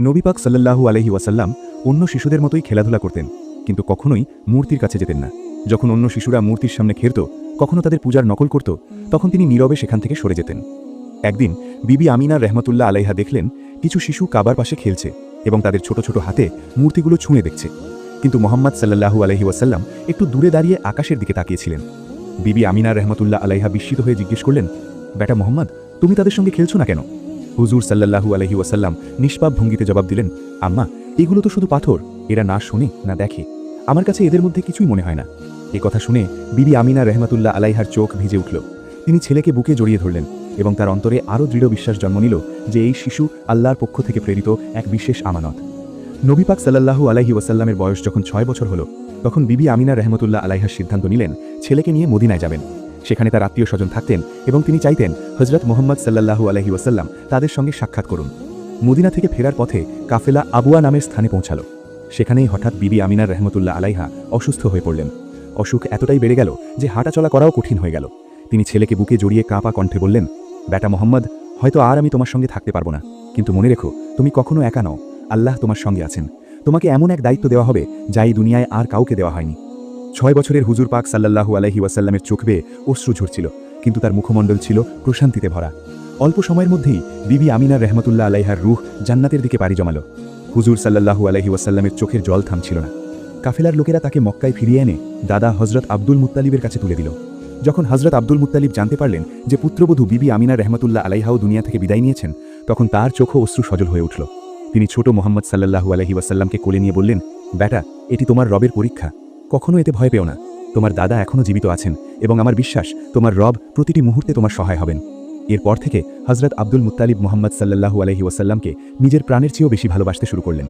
নবী পাক সাল্লাল্লাহু আলাইহি ওয়াসাল্লাম অন্য শিশুদের মতোই খেলাধুলা করতেন, কিন্তু কখনোই মূর্তির কাছে যেতেন না। যখন অন্য শিশুরা মূর্তির সামনে খেলত, কখনো তাদের পূজার নকল করত, তখন তিনি নীরবে সেখান থেকে সরে যেতেন। একদিন বিবি আমিনা রহমতুল্লাহ আলাইহা দেখলেন কিছু শিশু কাবার পাশে খেলছে এবং তাদের ছোট ছোট হাতে মূর্তিগুলো ছুঁয়ে দেখছে। কিন্তু মুহাম্মদ সাল্লাল্লাহু আলাইহি ওয়াসাল্লাম একটু দূরে দাঁড়িয়ে আকাশের দিকে তাকিয়েছিলেন। বিবি আমিনা রহমতুল্লাহ আলাইহা বিস্মিত হয়ে জিজ্ঞেস করলেন, বেটা মোহাম্মদ, তুমি তাদের সঙ্গে খেলছো না কেন? হুজুর সাল্লাল্লাহু আলাইহি ওয়াসাল্লাম নিষ্পাপ ভঙ্গিতে জবাব দিলেন, আম্মা, এগুলো তো শুধু পাথর, এরা না শোনে না দেখে, আমার কাছে এদের মধ্যে কিছুই মনে হয় না। এ কথা শুনে বিবি আমিনা রহমতুল্লাহ আলাইহার চোখ ভিজে উঠল। তিনি ছেলেকে বুকে জড়িয়ে ধরলেন এবং তার অন্তরে আরও দৃঢ় বিশ্বাস জন্ম নিল যে এই শিশু আল্লাহর পক্ষ থেকে প্রেরিত এক বিশেষ আমানত। নবী পাক সাল্লাল্লাহু আলাইহি ওয়াসাল্লামের বয়স যখন 6 বছর হলো, তখন বিবি আমিনা রহমতুল্লাহ আলাইহার সিদ্ধান্ত নিলেন ছেলেকে নিয়ে মদিনায় যাবেন। সেখানে তার আত্মীয় স্বজন থাকতেন এবং তিনি চাইতেন হযরত মুহাম্মদ সাল্লাল্লাহু আলাইহি ওয়াসাল্লাম তাদের সঙ্গে সাক্ষাৎ করুন। মদিনা থেকে ফেরার পথে কাফেলা আবুয়া নামের স্থানে পৌঁছালো। সেখানেই হঠাৎ বিবি আমিনা রহমতুল্লাহ আলাইহা অসুস্থ হয়ে পড়লেন। অসুখ এতটাই বেড়ে গেল যে হাঁটাচলা করাও কঠিন হয়ে গেল। তিনি ছেলেকে বুকে জড়িয়ে কাঁপা কণ্ঠে বললেন, বেটা মোহাম্মদ, হয়তো আর আমি তোমার সঙ্গে থাকতে পারবো না, কিন্তু মনে রেখো তুমি কখনো একা নও, আল্লাহ তোমার সঙ্গে আছেন। তোমাকে এমন এক দায়িত্ব দেওয়া হবে যা এই দুনিয়ায় আর কাউকে দেওয়া হয়নি। 6 বছরের হুজুর পাক সাল্লাল্লাহু আলাইহি ওয়াসাল্লামের চোখ বেয়ে অশ্রু ঝরছিল, কিন্তু তার মুখমণ্ডল ছিল প্রশান্তিতে ভরা। অল্প সময়ের মধ্যেই বিবি আমিনা রহমতুল্লাহ আলাইহার রূহ জান্নাতের দিকে পাড়ি জমালো। হুজুর সাল্লাল্লাহু আলাইহি ওয়াসাল্লামের চোখের জল থামছিল না। কাফেলার লোকেরা তাকে মক্কায় ফিরিয়ে এনে দাদা হযরত আব্দুল মুত্তালিবের কাছে তুলে দিল। যখন হযরত আব্দুল মুত্তালিব জানতে পারলেন যে পুত্রবধূ বিবি আমিনা রহমতুল্লাহ আলাইহাও দুনিয়া থেকে বিদায় নিয়েছেন, তখন তার চোখও অশ্রু সজল হয়ে উঠল। তিনি ছোট মুহাম্মদ সাল্লাল্লাহু আলাইহি ওয়াসাল্লামকে কোলে নিয়ে বললেন, বেটা, এটি তোমার রবের পরীক্ষা, কখনো এতে ভয় পেও না। তোমার দাদা এখনও জীবিত আছেন এবং আমার বিশ্বাস তোমার রব প্রতিটি মুহূর্তে তোমার সহায় হবেন। এরপর থেকে হযরত আব্দুল মুত্তালিব মুহাম্মদ সাল্লাল্লাহু আলাইহি ওয়াসাল্লামকে নিজের প্রাণের চেয়েও বেশি ভালোবাসতে শুরু করলেন।